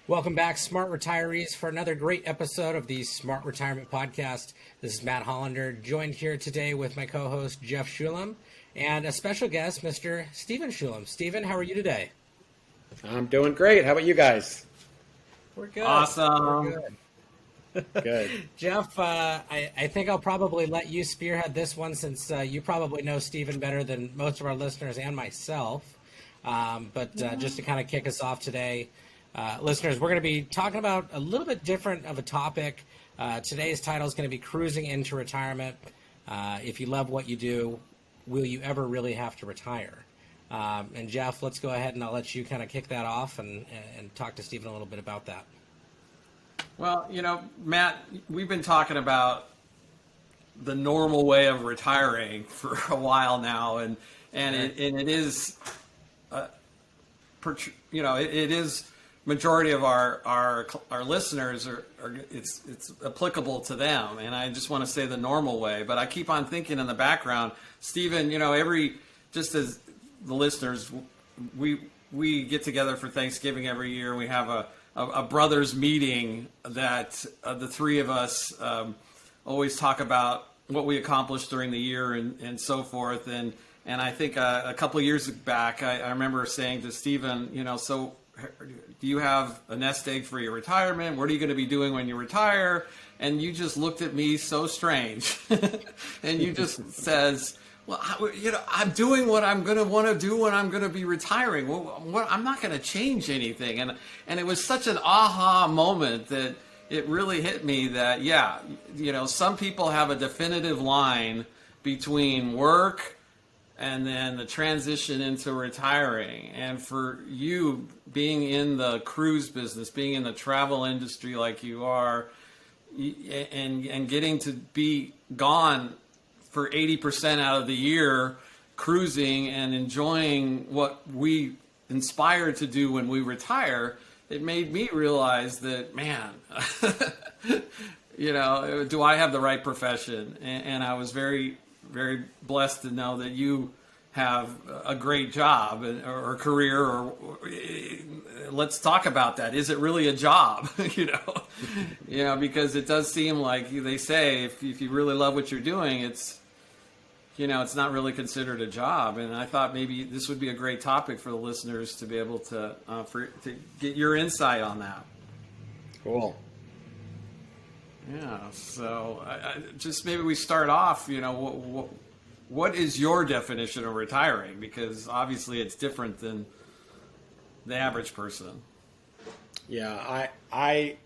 Welcome back, smart retirees, for another great episode of the Smart Retirement Podcast. This is Matt Hollander, joined here today with my co-host Jeff Shulem and a special guest, Mr. Steven Shulem. Steven, how are you today? I'm doing great. How about you guys? We're good. Awesome. We're good. Good. Jeff, I think I'll probably let you spearhead this one since you probably know Steven better than most of our listeners and myself. But just to kind of kick us off today, listeners, we're going to be talking about a little bit different of a topic. Today's title is going to be Cruising into Retirement. If you love what you do, will you ever really have to retire? And Jeff, let's go ahead and I'll let you kind of kick that off and talk to Steven a little bit about that. Well, Matt, we've been talking about the normal way of retiring for a while now, and it is, it is majority of our listeners are it's applicable to them, and I just want to say the normal way. But I keep on thinking in the background, Stephen, just as the listeners, we get together for Thanksgiving every year. We have a brothers meeting that the three of us always talk about what we accomplished during the year and so forth. And I think a couple of years back, I remember saying to Stephen, so do you have a nest egg for your retirement? What are you going to be doing when you retire? And you just looked at me so strange. And you just says, well, I'm doing what I'm going to want to do when I'm going to be retiring. I'm not going to change anything. And it was such an aha moment that it really hit me that, some people have a definitive line between work and then the transition into retiring. And for you being in the cruise business, being in the travel industry like you are, and getting to be gone for 80% out of the year cruising and enjoying what we inspire to do when we retire, it made me realize that, man, do I have the right profession? And I was very, very blessed to know that you have a great job or career, or let's talk about that. Is it really a job? Because it does seem like they say, if you really love what you're doing, it's not really considered a job. And I thought maybe this would be a great topic for the listeners to be able to get your insight on that. Cool. Yeah. So just maybe we start off, what is your definition of retiring? Because obviously it's different than the average person. Yeah, I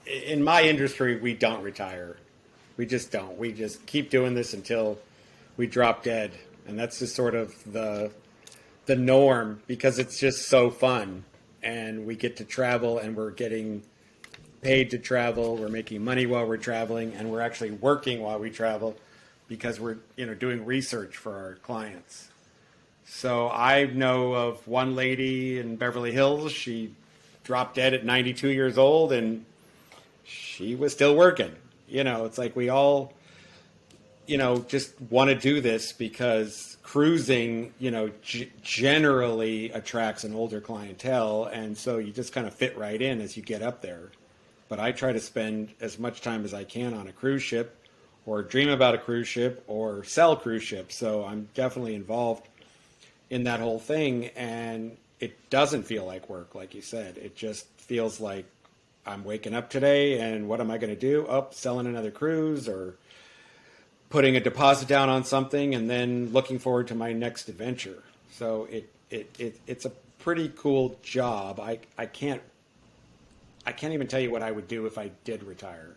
in my industry, we don't retire. We just don't. We just keep doing this until we drop dead. And that's just sort of the norm, because it's just so fun. And we get to travel, and we're getting paid to travel. We're making money while we're traveling, and we're actually working while we travel because we're doing research for our clients. So I know of one lady in Beverly Hills. She dropped dead at 92 years old, and she was still working. It's like we all just want to do this because cruising, generally attracts an older clientele. And so you just kind of fit right in as you get up there. But I try to spend as much time as I can on a cruise ship, or dream about a cruise ship, or sell cruise ships. So I'm definitely involved in that whole thing. And it doesn't feel like work, like you said. It just feels like I'm waking up today, and what am I going to do? Selling another cruise, or putting a deposit down on something, and then looking forward to my next adventure. So it's a pretty cool job. I can't even tell you what I would do if I did retire.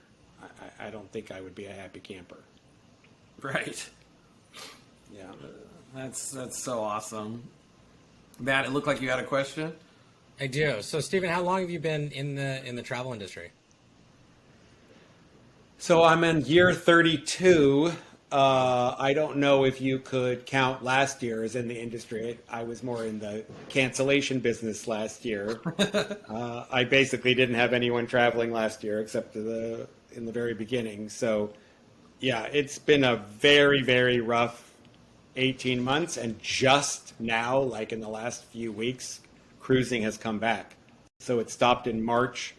I don't think I would be a happy camper. Right. Yeah. That's so awesome. Matt, it looked like you had a question. I do. So, Steven, how long have you been in the travel industry? So I'm in year 32. I don't know if you could count last year as in the industry. I was more in the cancellation business last year. I basically didn't have anyone traveling last year except in the very beginning. So, yeah, it's been a very, very rough 18 months. And just now, like in the last few weeks, cruising has come back. So it stopped in March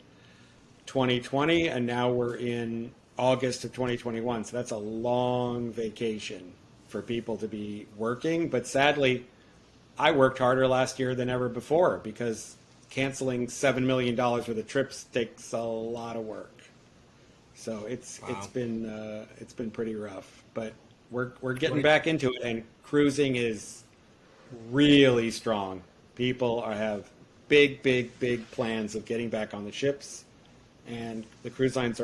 2020, and now we're in August of 2021. So that's a long vacation for people to be working. But sadly, I worked harder last year than ever before because canceling $7 million worth of trips takes a lot of work. So it's been pretty rough, but we're getting back into it, and cruising is really strong. People have big plans of getting back on the ships, and the cruise lines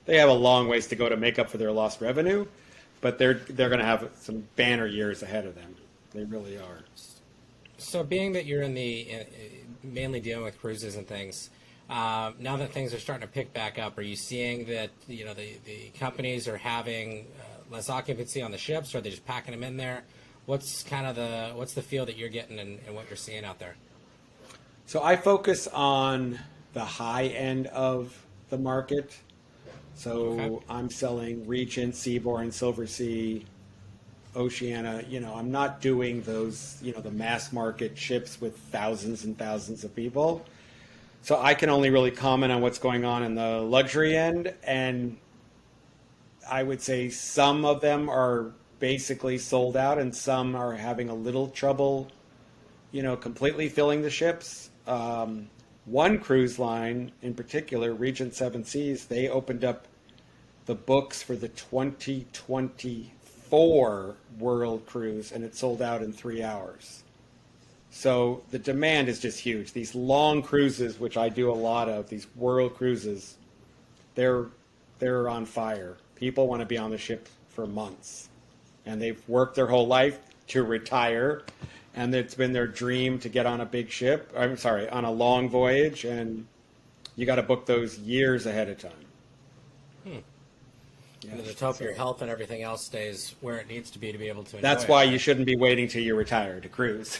they have a long ways to go to make up for their lost revenue, but they're going to have some banner years ahead of them. They really are. So, being that you're mainly dealing with cruises and things, now that things are starting to pick back up, are you seeing that the companies are having less occupancy on the ships, or are they just packing them in there? What's the feel that you're getting and what you're seeing out there? So I focus on the high end of the market. So Okay. I'm selling Regent, Seabourn, Silver Sea, Oceania. I'm not doing those, the mass market ships with thousands and thousands of people. So I can only really comment on what's going on in the luxury end. And I would say some of them are basically sold out and some are having a little trouble, completely filling the ships. One cruise line in particular, Regent Seven Seas, they opened up the books for the 2024 World Cruise, and it sold out in 3 hours. So the demand is just huge. These long cruises, which I do a lot of, these world cruises, they're on fire. People want to be on the ship for months, and they've worked their whole life to retire, and it's been their dream to get on a big ship. I'm sorry, on a long voyage, and you got to book those years ahead of time. Yeah, and just hope your health and everything else stays where it needs to be able to enjoy That's why it. you shouldn't be waiting till you retire to cruise.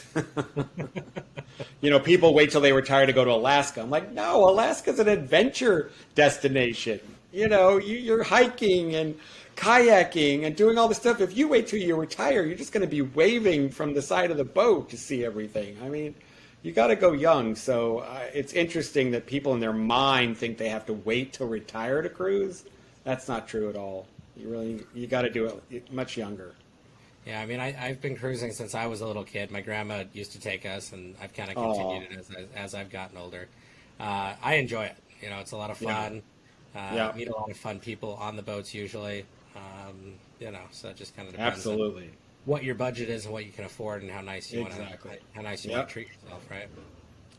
People wait till they retire to go to Alaska. I'm like, no, Alaska's an adventure destination. You're hiking and kayaking and doing all this stuff. If you wait till you retire, you're just going to be waving from the side of the boat to see everything. I mean, you got to go young. So it's interesting that people in their mind think they have to wait till retire to cruise. That's not true at all. You got to do it much younger. Yeah, I mean, I've been cruising since I was a little kid. My grandma used to take us, and I've kind of continued it as I've gotten older. I enjoy it. It's a lot of fun. Yeah. Meet a lot of fun people on the boats usually. So it just kind of depends Absolutely. on what your budget is and what you can afford and how nice you want to Yep. treat yourself, right?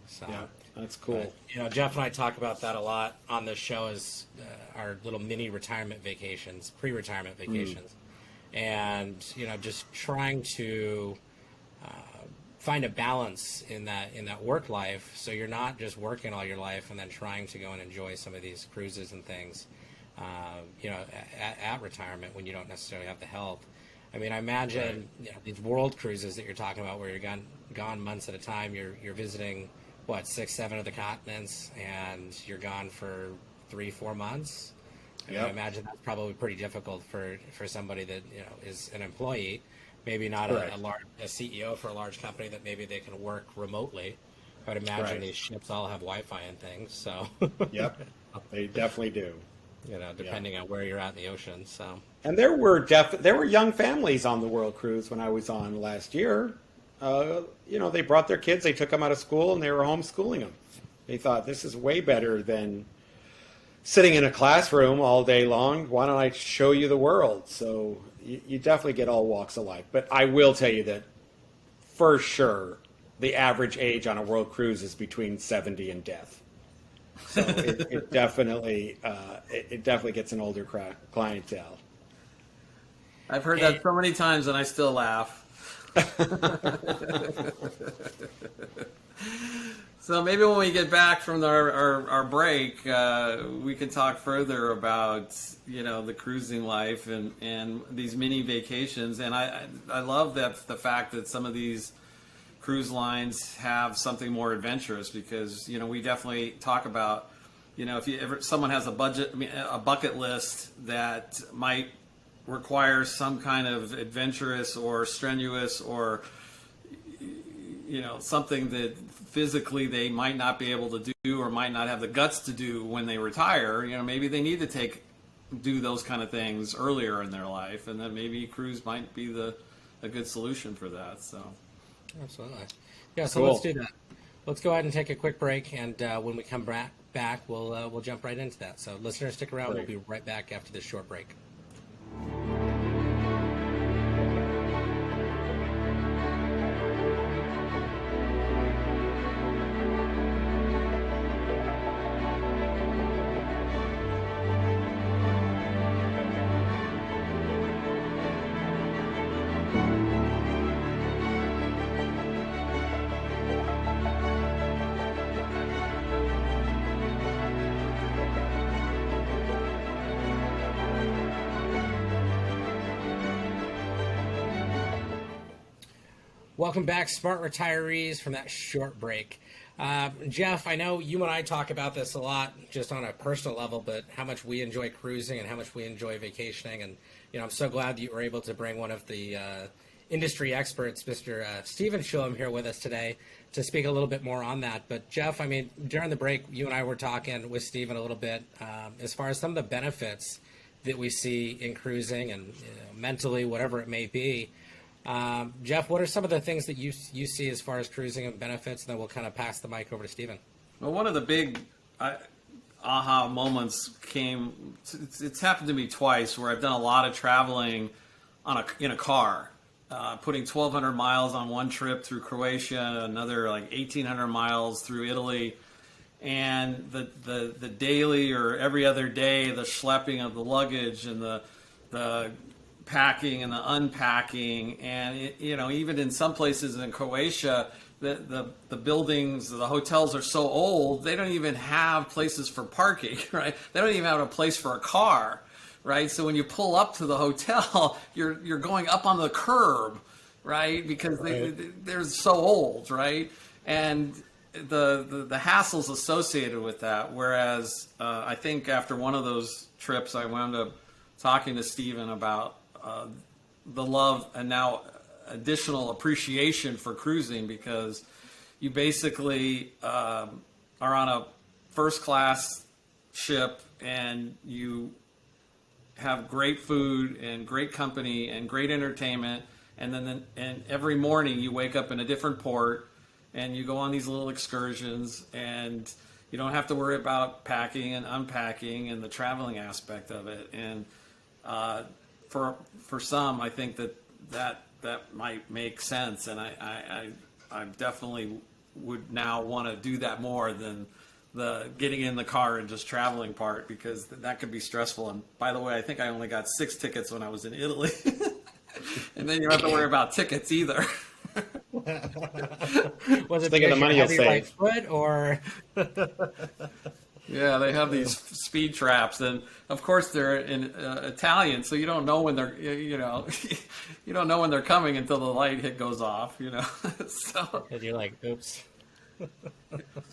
So, Yeah, that's cool. Jeff and I talk about that a lot on this show as our little mini retirement vacations, pre-retirement vacations, and just trying to find a balance in that work life, so you're not just working all your life and then trying to go and enjoy some of these cruises and things, at retirement when you don't necessarily have the health. I mean, I imagine these world cruises that you're talking about, where you're gone months at a time. You're visiting 6, 7 of the continents, and you're gone for 3-4 months. I mean, I imagine that's probably pretty difficult for somebody that is an employee, maybe not a CEO for a large company that maybe they can work remotely. I would imagine these ships all have Wi-Fi and things, so Yep, they definitely do. depending on where you're at in the ocean. So, And there were young families on the World Cruise when I was on last year. They brought their kids, they took them out of school, and they were homeschooling them. They thought, this is way better than sitting in a classroom all day long. Why don't I show you the world? So you definitely get all walks of life. But I will tell you that, for sure, the average age on a world cruise is between 70 and death. So it definitely gets an older clientele. I've heard that so many times, and I still laugh. So maybe when we get back from our break, we can talk further about the cruising life and these mini vacations. And I love the fact that some of these cruise lines have something more adventurous, because we definitely talk about if someone has a bucket list that might require some kind of adventurous or strenuous or something that physically they might not be able to do or might not have the guts to do when they retire. Maybe they need to do those kind of things earlier in their life, and then maybe cruise might be a good solution for that. So, absolutely, yeah. So Cool. let's do that. Let's go ahead and take a quick break, and when we come back, we'll jump right into that. So, listeners, stick around. Great. We'll be right back after this short break. Welcome back, smart retirees, from that short break. Jeff, I know you and I talk about this a lot just on a personal level, but how much we enjoy cruising and how much we enjoy vacationing. And, I'm so glad that you were able to bring one of the industry experts, Mr. Steven Shulem, here with us today to speak a little bit more on that. But, Jeff, during the break, you and I were talking with Steven a little bit as far as some of the benefits that we see in cruising and mentally, whatever it may be. Jeff, what are some of the things that you see as far as cruising and benefits? And then we'll kind of pass the mic over to Steven. Well, one of the big aha moments came. It's happened to me twice where I've done a lot of traveling in a car, putting 1,200 miles on one trip through Croatia, another like 1,800 miles through Italy, and the daily or every other day the schlepping of the luggage and the packing and the unpacking, and even in some places in Croatia, the buildings, the hotels are so old they don't even have places for parking, right? They don't even have a place for a car, right? So when you pull up to the hotel, you're going up on the curb, right? Because they're so old, right? And the hassles associated with that. Whereas I think after one of those trips, I wound up talking to Steven about the love and now additional appreciation for cruising, because you basically are on a first class ship and you have great food and great company and great entertainment, and every morning you wake up in a different port and you go on these little excursions, and you don't have to worry about packing and unpacking and the traveling aspect of it. And for some, I think that might make sense, and I definitely would now want to do that more than the getting in the car and just traveling part, because that could be stressful. And by the way, I think I only got 6 tickets when I was in Italy, and then you don't have to worry about tickets either. Was it Think of the money you'll heavy save. right foot or? Yeah, they have these speed traps, and of course they're in Italian, so you don't know when they're you don't know when they're coming until the light goes off, So And you're like, oops.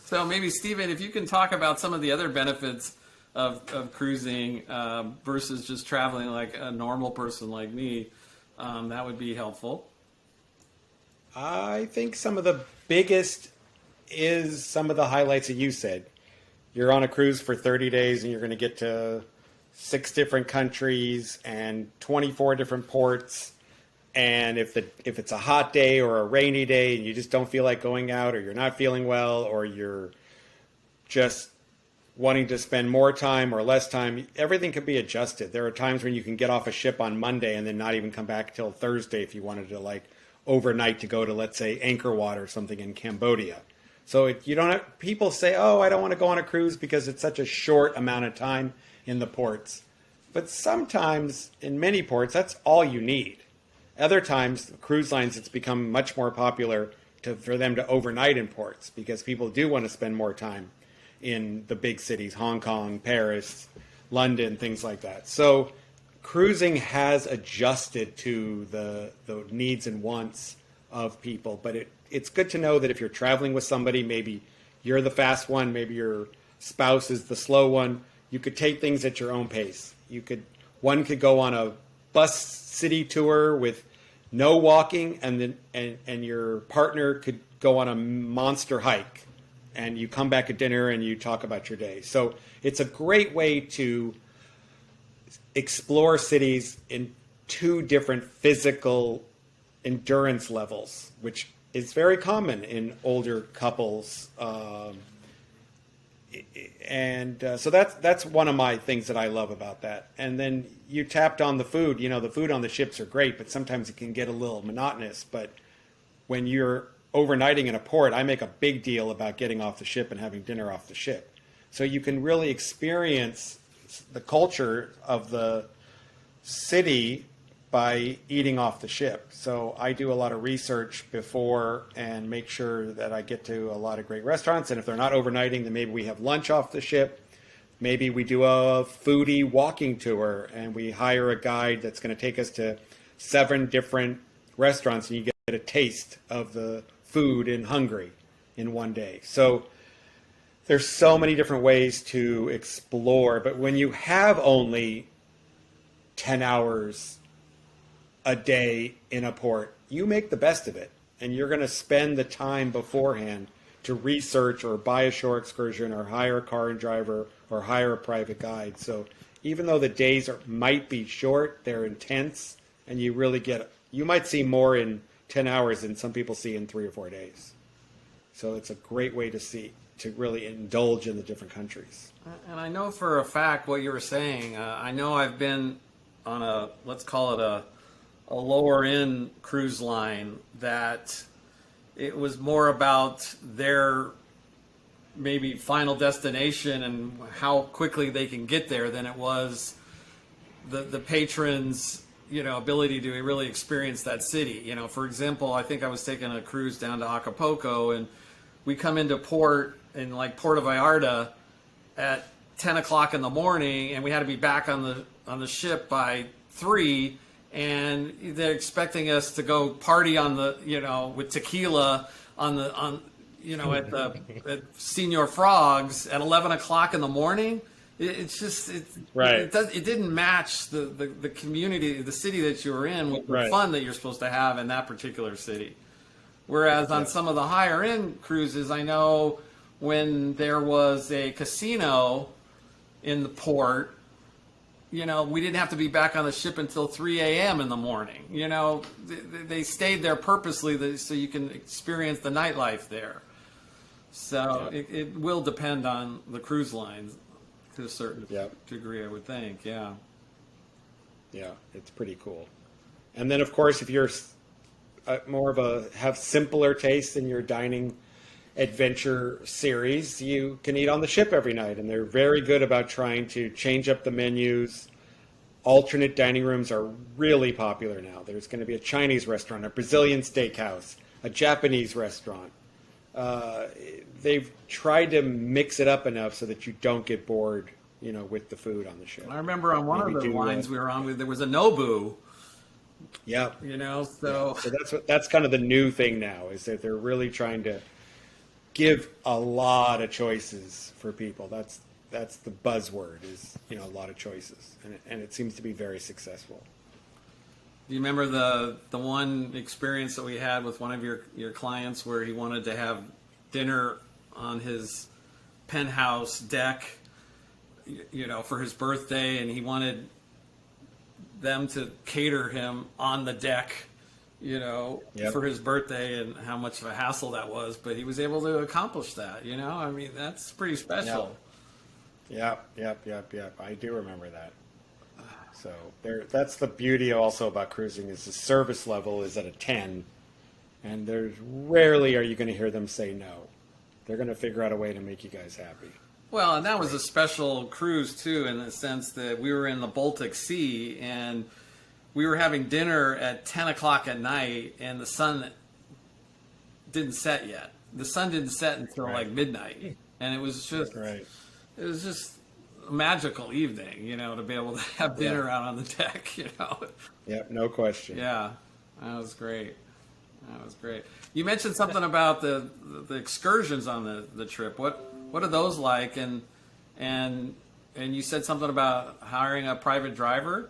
so maybe Steven, if you can talk about some of the other benefits of cruising versus just traveling like a normal person like me, that would be helpful. I think some of the biggest is some of the highlights that you said. You're on a cruise for 30 days and you're going to get to 6 different countries and 24 different ports. And if it's a hot day or a rainy day and you just don't feel like going out, or you're not feeling well, or you're just wanting to spend more time or less time, everything can be adjusted. There are times when you can get off a ship on Monday and then not even come back till Thursday if you wanted to overnight to go to, let's say, Angkor Wat or something in Cambodia. So you don't have, people say, oh, I don't want to go on a cruise because it's such a short amount of time in the ports. But sometimes in many ports, that's all you need. Other times, cruise lines, it's become much more popular for them to overnight in ports, because people do want to spend more time in the big cities, Hong Kong, Paris, London, things like that. So cruising has adjusted to the needs and wants of people, but it's good to know that if you're traveling with somebody, maybe you're the fast one, maybe your spouse is the slow one, you could take things at your own pace. One could go on a bus city tour with no walking, and then and your partner could go on a monster hike, and you come back at dinner and you talk about your day. So it's a great way to explore cities in two different physical endurance levels, which is very common in older couples. So that's one of my things that I love about that. And then you tapped on the food. You know, the food on the ships are great, but sometimes it can get a little monotonous. But when you're overnighting in a port, I make a big deal about getting off the ship and having dinner off the ship. So you can really experience the culture of the city by eating off the ship. So I do a lot of research before and make sure that I get to a lot of great restaurants. And if they're not overnighting, then maybe we have lunch off the ship. Maybe we do a foodie walking tour and we hire a guide that's going to take us to 7 different restaurants, and you get a taste of the food in Hungary in one day. So there's so many different ways to explore, but when you have only 10 hours a day in a port, you make the best of it, and you're going to spend the time beforehand to research or buy a shore excursion or hire a car and driver or hire a private guide. So even though the days might be short, they're intense, and you might see more in 10 hours than some people see in 3 or 4 days. So it's a great way to really indulge in the different countries. And I know for a fact what you were saying. I know I've been on let's call it a lower end cruise line that it was more about their maybe final destination and how quickly they can get there than it was the patrons, ability to really experience that city. For example, I think I was taking a cruise down to Acapulco, and we come into port in like Puerto Vallarta at 10 o'clock in the morning, and we had to be back on the ship by 3, and they're expecting us to go party on the, with tequila at Senor Frog's at 11 o'clock in the morning. Right. It didn't match the community, the city that you were in with the fun that you're supposed to have in that particular city. Whereas on some of the higher end cruises, I know when there was a casino in the port, we didn't have to be back on the ship until 3 a.m. in the morning. They stayed there purposely so you can experience the nightlife there. So it will depend on the cruise lines to a certain degree, I would think. Yeah. Yeah, it's pretty cool. And then, of course, if you're have simpler tastes in your dining adventure series, you can eat on the ship every night, and they're very good about trying to change up the menus. Alternate dining rooms are really popular now. There's going to be a Chinese restaurant, a Brazilian steakhouse, a Japanese restaurant. They've tried to mix it up enough so that you don't get bored, with the food on the ship. I remember on one of the lines we were on, there was a Nobu. Yeah. So that's kind of the new thing now, is that they're really trying to give a lot of choices for people. That's the buzzword, is a lot of choices, and it seems to be very successful. Do you remember the one experience that we had with one of your clients where he wanted to have dinner on his penthouse deck, for his birthday, and he wanted them to cater him on the deck, for his birthday, and how much of a hassle that was, but he was able to accomplish that. That's pretty special. Yep. I do remember that. So that's the beauty also about cruising, is the service level is at a 10, and there's rarely are you going to hear them say no. They're going to figure out a way to make you guys happy. Well, and that was a special cruise too, in the sense that we were in the Baltic Sea, and we were having dinner at 10 o'clock at night, and the sun didn't set yet. The sun didn't set until like midnight, and it was just it was just a magical evening, to be able to have dinner out on the deck, Yep, no question. Yeah, that was great. You mentioned something about the excursions on the trip. What are those like? And you said something about hiring a private driver.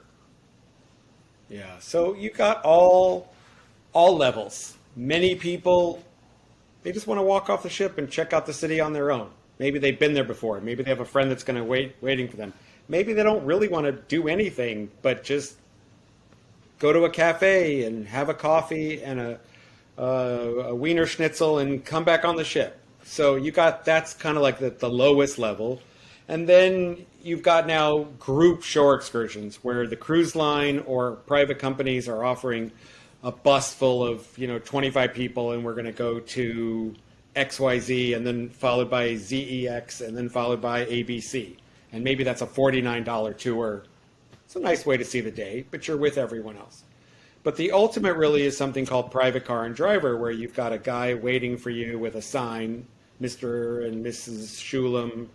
Yeah, so you got all all levels. Many people, they just want to walk off the ship and check out the city on their own. Maybe they've been there before. Maybe they have a friend that's going to waiting for them. Maybe they don't really want to do anything, but just go to a cafe and have a coffee and a Wiener Schnitzel and come back on the ship. So that's kind of like the lowest level. And then you've got now group shore excursions where the cruise line or private companies are offering a bus full of 25 people, and we're going to go to XYZ, and then followed by ZEX, and then followed by ABC. And maybe that's a $49 tour. It's a nice way to see the day, but you're with everyone else. But the ultimate really is something called private car and driver, where you've got a guy waiting for you with a sign, Mr. and Mrs. Shulem,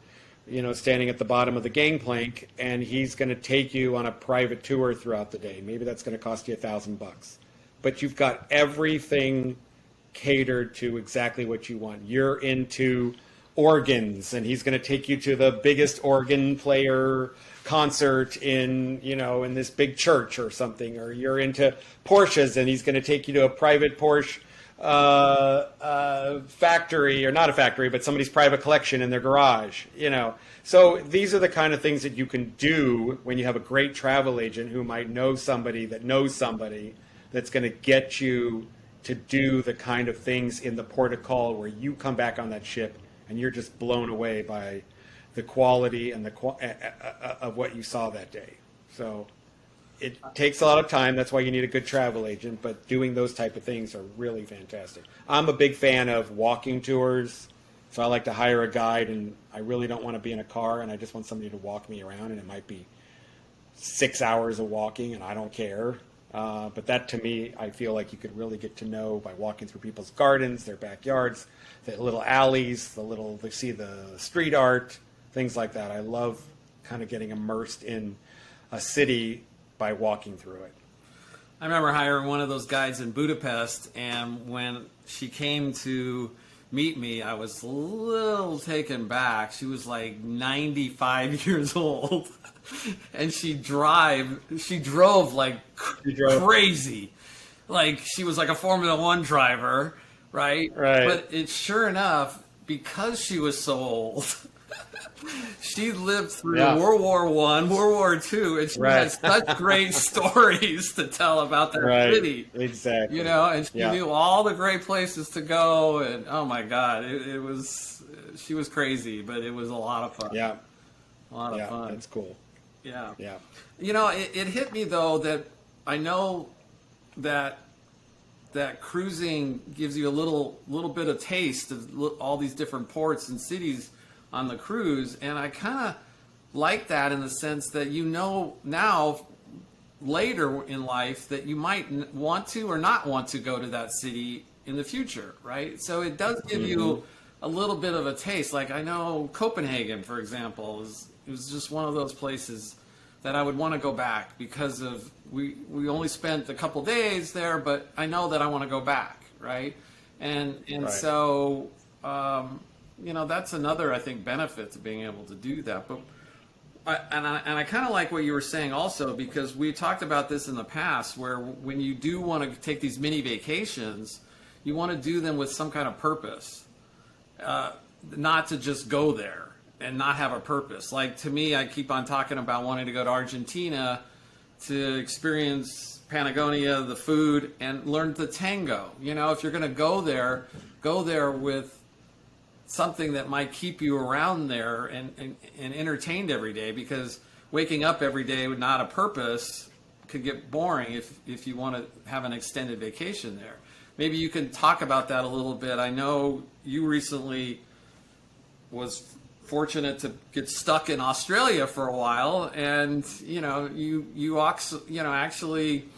standing at the bottom of the gangplank, and he's going to take you on a private tour throughout the day. Maybe that's going to cost you $1,000. But you've got everything catered to exactly what you want. You're into organs, and he's going to take you to the biggest organ player concert in this big church or something. Or you're into Porsches, and he's going to take you to a private Porsche factory, or not a factory, but somebody's private collection in their garage. So these are the kind of things that you can do when you have a great travel agent who might know somebody that knows somebody that's going to get you to do the kind of things in the port of call where you come back on that ship and you're just blown away by the quality and of what you saw that day. So it takes a lot of time. That's why you need a good travel agent, but doing those type of things are really fantastic. I'm a big fan of walking tours, so I like to hire a guide, and I really don't want to be in a car, and I just want somebody to walk me around, and it might be 6 hours of walking, and I don't care. But that, to me, I feel like you could really get to know by walking through people's gardens, their backyards, the little alleys, they see the street art, things like that. I love kind of getting immersed in a city by walking through it. I remember hiring one of those guides in Budapest, and when she came to meet me, I was a little taken back. She was like 95 years old, and she drove like crazy. Like she was like a Formula One driver, right? Right. But it's sure enough, because she was so old, she lived through World War I, World War II, and she had such great stories to tell about that city. Exactly. And she knew all the great places to go, and oh my God, she was crazy, but it was a lot of fun. Yeah. A lot of fun. That's cool. Yeah. Yeah. It hit me though that I know that cruising gives you a little bit of taste of all these different ports and cities on the cruise, and I kind of like that in the sense that now later in life that you might want to or not want to go to that city in the future, right? So it does give you a little bit of a taste. Like I know Copenhagen, for example, it was just one of those places that I would want to go back because of we only spent a couple days there, but I know that I want to go back, right? And so that's another, I think, benefit to being able to do that. But I kind of like what you were saying also, because we talked about this in the past, where when you do want to take these mini vacations, you want to do them with some kind of purpose, not to just go there and not have a purpose. Like to me, I keep on talking about wanting to go to Argentina to experience Patagonia, the food, and learn the tango. If you're going to go there with something that might keep you around there and entertained every day, because waking up every day with not a purpose could get boring if you want to have an extended vacation there. Maybe you can talk about that a little bit. I know you recently was fortunate to get stuck in Australia for a while, and you actually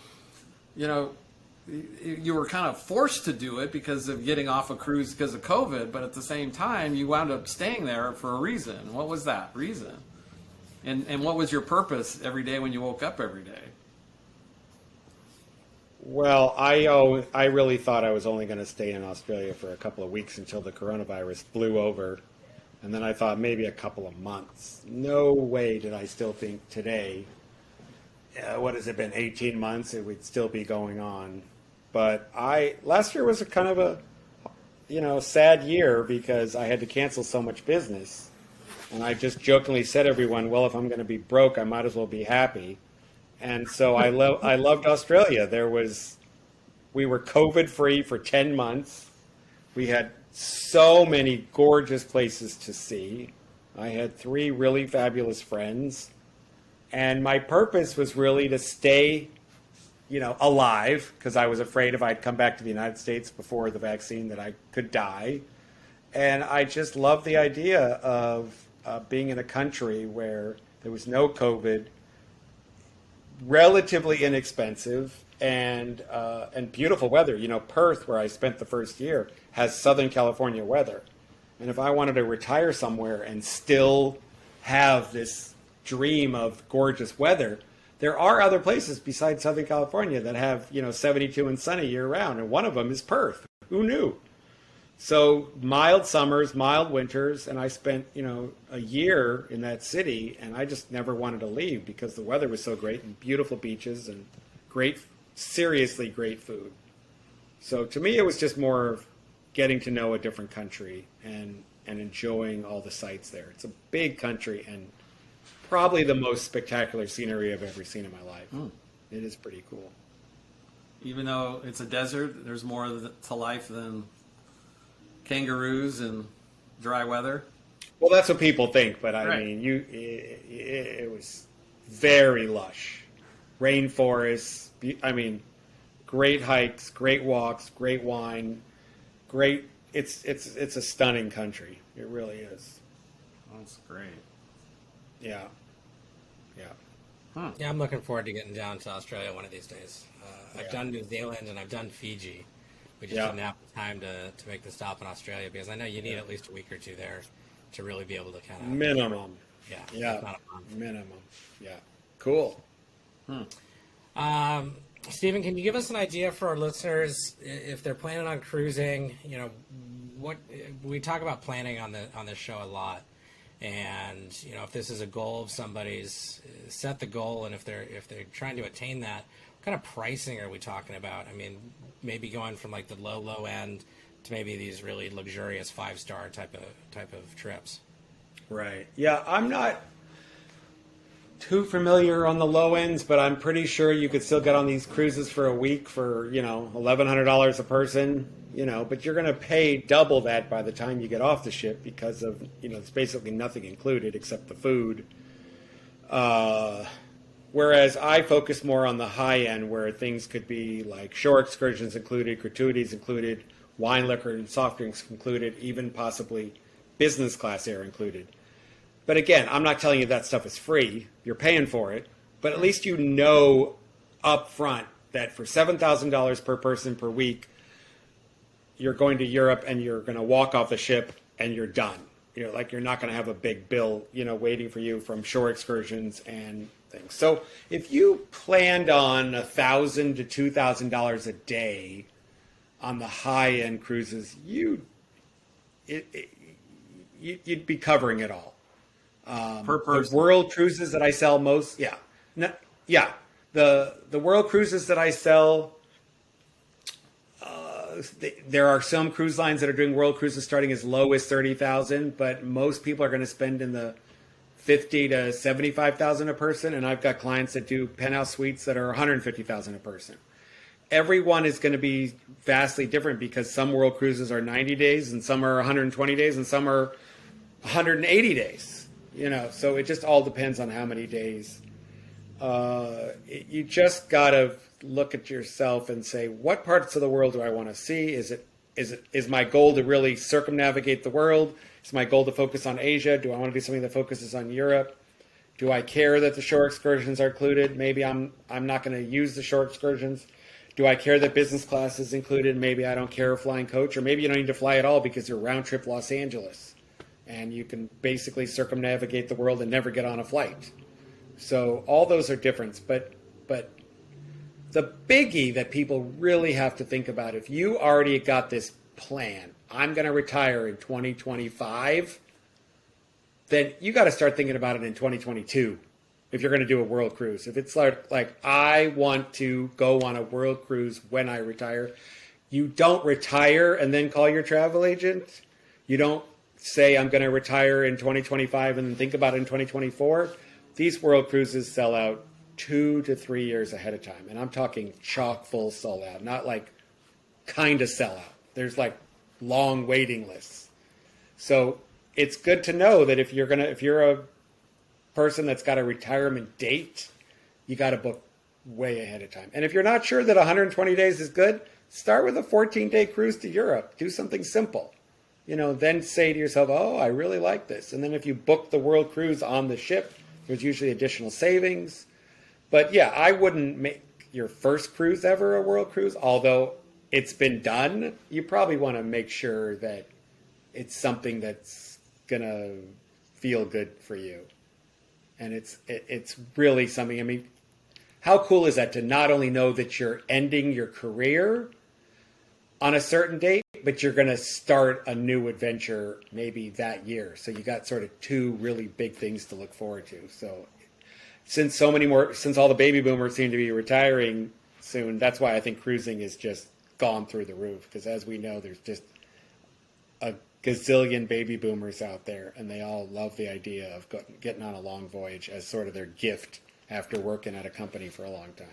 you were kind of forced to do it because of getting off a cruise because of COVID, but at the same time, you wound up staying there for a reason. What was that reason? And what was your purpose every day when you woke up every day? Well, I really thought I was only going to stay in Australia for a couple of weeks until the coronavirus blew over. And then I thought maybe a couple of months. No way did I still think today, what has it been, 18 months, it would still be going on. But last year was a kind of a, sad year because I had to cancel so much business. And I just jokingly said to everyone, well, if I'm going to be broke, I might as well be happy. And so I loved Australia. We were COVID free for 10 months. We had so many gorgeous places to see. I had 3 really fabulous friends. And my purpose was really to stay, alive, because I was afraid if I'd come back to the United States before the vaccine that I could die. And I just love the idea of being in a country where there was no COVID, relatively inexpensive, and beautiful weather. Perth, where I spent the first year, has Southern California weather. And if I wanted to retire somewhere and still have this dream of gorgeous weather, there are other places besides Southern California that have, 72 and sunny year round. And one of them is Perth. Who knew? So mild summers, mild winters, and I spent, a year in that city, and I just never wanted to leave because the weather was so great and beautiful beaches and seriously great food. So to me, it was just more of getting to know a different country and enjoying all the sights there. It's a big country and probably the most spectacular scenery I've ever seen in my life. It is pretty cool. Even though it's a desert, there's more to life than kangaroos and dry weather. Well, that's what people think, but I Right. mean, it was very lush, rainforests. I mean, great hikes, great walks, great wine, great. It's a stunning country. It really is. That's great. Yeah, yeah. Yeah, I'm looking forward to getting down to Australia one of these days. I've Yeah. done New Zealand and I've done Fiji. We just Yeah. didn't have the time to make the stop in Australia because I know you need at least a week or two there to really be able to kind of Minimum. yeah, Yeah. if not a month. Minimum. Yeah. Cool. Stephen, can you give us an idea for our listeners if they're planning on cruising? What we talk about planning on this show a lot, and if this is a goal of somebody's, set the goal, and if they're trying to attain that, what kind of pricing are we talking about? I mean, maybe going from like the low end to maybe these really luxurious 5-star type of trips. Right. Yeah, I'm not too familiar on the low ends, but I'm pretty sure you could still get on these cruises for a week for, $1,100 a person, but you're going to pay double that by the time you get off the ship because of, it's basically nothing included except the food. Whereas I focus more on the high end where things could be like shore excursions included, gratuities included, wine, liquor, and soft drinks included, even possibly business class air included. But again, I'm not telling you that stuff is free. You're paying for it. But at least you know up front that for $7,000 per person per week, you're going to Europe and you're going to walk off the ship and you're done. You're not going to have a big bill, waiting for you from shore excursions and things. So if you planned on $1,000 to $2,000 a day on the high-end cruises, you'd be covering it all. Per person. The world cruises that I sell most, the world cruises that I sell, there are some cruise lines that are doing world cruises starting as low as $30,000, but most people are going to spend in the $50,000 to $75,000 a person, and I've got clients that do penthouse suites that are $150,000 a person. Everyone is going to be vastly different because some world cruises are 90 days, and some are 120 days, and some are 180 days. So it just all depends on how many days. You just got to look at yourself and say, what parts of the world do I want to see? Is my goal to really circumnavigate the world? Is my goal to focus on Asia? Do I want to do something that focuses on Europe? Do I care that the shore excursions are included? Maybe I'm not going to use the shore excursions. Do I care that business class is included? Maybe I don't care flying coach, or maybe you don't need to fly at all because you're round trip Los Angeles. And you can basically circumnavigate the world and never get on a flight. So all those are different. But the biggie that people really have to think about, if you already got this plan, I'm going to retire in 2025, then you got to start thinking about it in 2022 if you're going to do a world cruise. If it's like I want to go on a world cruise when I retire, you don't retire and then call your travel agent. You don't say I'm going to retire in 2025 and then think about it in 2024. These world cruises sell out 2 to 3 years ahead of time. And I'm talking chock full sold out, not like kind of sell out. There's like long waiting lists. So it's good to know that if you're a person that's got a retirement date, you got to book way ahead of time. And if you're not sure that 120 days is good, start with a 14-day cruise to Europe. Do something simple. Then say to yourself, oh, I really like this. And then if you book the world cruise on the ship, there's usually additional savings. But yeah, I wouldn't make your first cruise ever a world cruise, although it's been done. You probably want to make sure that it's something that's going to feel good for you. And it's really something, I mean, how cool is that to not only know that you're ending your career on a certain date, but you're going to start a new adventure maybe that year. So you got sort of two really big things to look forward to. So since all the baby boomers seem to be retiring soon, that's why I think cruising is just gone through the roof. Because as we know, there's just a gazillion baby boomers out there, and they all love the idea of getting on a long voyage as sort of their gift after working at a company for a long time.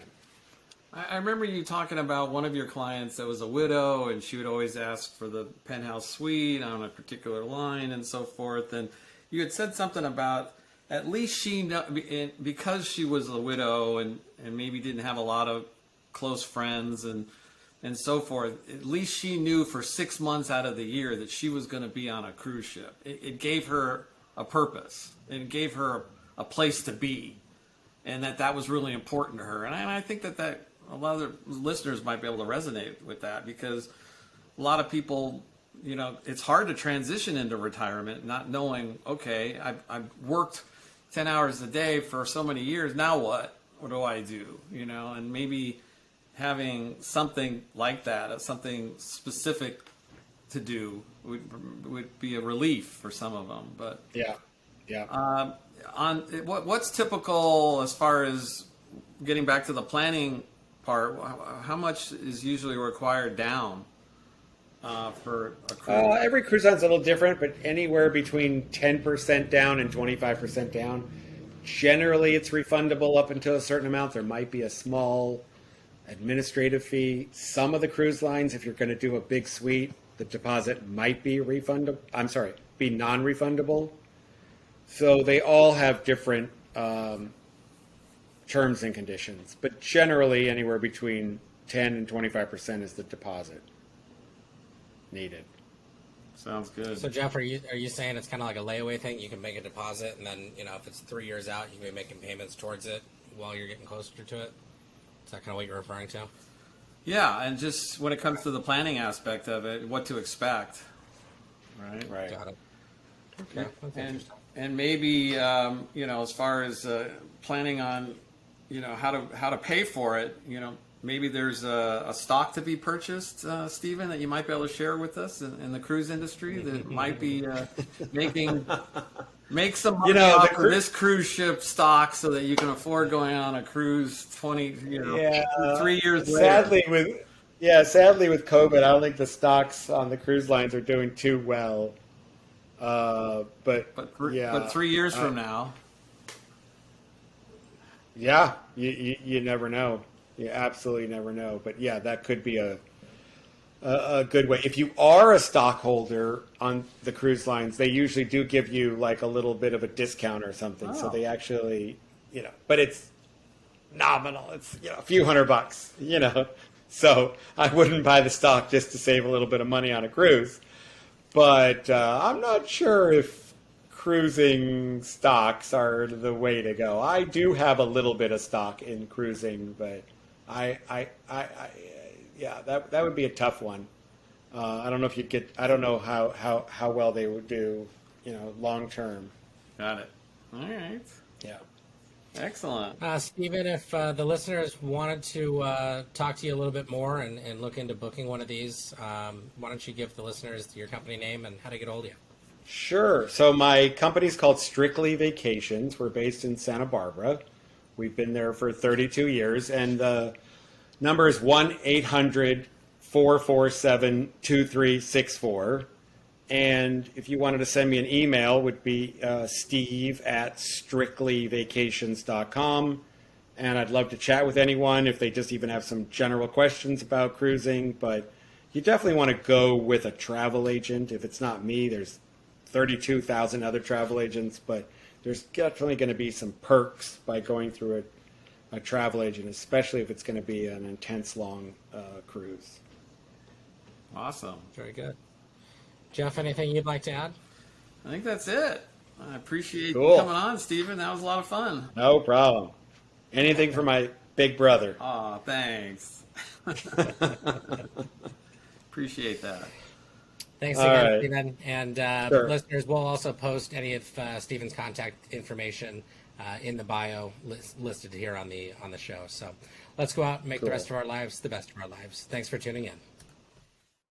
I remember you talking about one of your clients that was a widow, and she would always ask for the penthouse suite on a particular line and so forth. And you had said something about at least because she was a widow and maybe didn't have a lot of close friends and so forth, at least she knew for 6 months out of the year that she was going to be on a cruise ship. It gave her a purpose. It gave her a place to be, and that was really important to her. And I think that a lot of the listeners might be able to resonate with that, because a lot of people, it's hard to transition into retirement not knowing, okay, I've worked 10 hours a day for so many years. Now what? What do I do? And maybe having something like that, something specific to do, would be a relief for some of them. But yeah. What's typical as far as getting back to the planning part? How much is usually required down for a cruise? Every cruise line's a little different, but anywhere between 10% down and 25% down. Generally, it's refundable up until a certain amount. There might be a small administrative fee. Some of the cruise lines, if you're going to do a big suite, the deposit might be be non-refundable. So they all have different terms and conditions, but generally anywhere between 10 and 25% is the deposit needed. Sounds good. So Jeff, are you saying it's kind of like a layaway thing? You can make a deposit, and then if it's 3 years out, you can be making payments towards it while you're getting closer to it. Is that kind of what you're referring to? Yeah, and just when it comes to the planning aspect of it, what to expect, right? Right. Got it. Okay, that's interesting. And maybe as far as planning on how to pay for it, maybe there's a stock to be purchased, Steven, that you might be able to share with us in the cruise industry that might be make some money off of this cruise ship stock so that you can afford going on a cruise 3 years later. Sadly with COVID, I don't think the stocks on the cruise lines are doing too well. But 3 years from now, yeah, you never know. You absolutely never know. But yeah, that could be a good way. If you are a stockholder on the cruise lines, they usually do give you like a little bit of a discount or something. So they actually, but it's nominal. It's a few $100, So I wouldn't buy the stock just to save a little bit of money on a cruise. But I'm not sure if cruising stocks are the way to go. I do have a little bit of stock in cruising, but that would be a tough one. I don't know if I don't know how well they would do, long term. Got it. All right. Yeah. Excellent. Steven, if the listeners wanted to talk to you a little bit more and look into booking one of these, why don't you give the listeners your company name and how to get a hold of you? Sure. So my company's called Strictly Vacations. We're based in Santa Barbara. We've been there for 32 years, and the number is 1-800-447-2364. And if you wanted to send me an email, would be steve@strictlyvacations.com. And I'd love to chat with anyone if they just even have some general questions about cruising. But you definitely want to go with a travel agent. If it's not me, there's 32,000 other travel agents, but there's definitely going to be some perks by going through a travel agent, especially if it's going to be an intense, long cruise. Awesome. Very good. Jeff, anything you'd like to add? I think that's it. I appreciate Cool. you coming on, Steven. That was a lot of fun. No problem. Anything for my big brother. Aw, thanks. Appreciate that. Thanks All again, right. Stephen. And Sure. listeners, we'll also post any of Stephen's contact information in the bio listed here on the show. So let's go out and make the Cool. rest of our lives the best of our lives. Thanks for tuning in.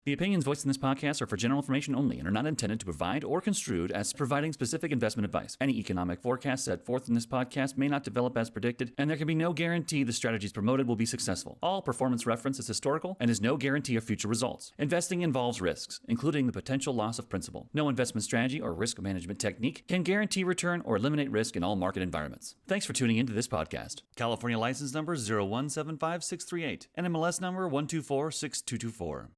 The opinions voiced in this podcast are for general information only and are not intended to provide or construed as providing specific investment advice. Any economic forecast set forth in this podcast may not develop as predicted, and there can be no guarantee the strategies promoted will be successful. All performance reference is historical and is no guarantee of future results. Investing involves risks, including the potential loss of principal. No investment strategy or risk management technique can guarantee return or eliminate risk in all market environments. Thanks for tuning into this podcast. California license number 0175638, NMLS number 1246224.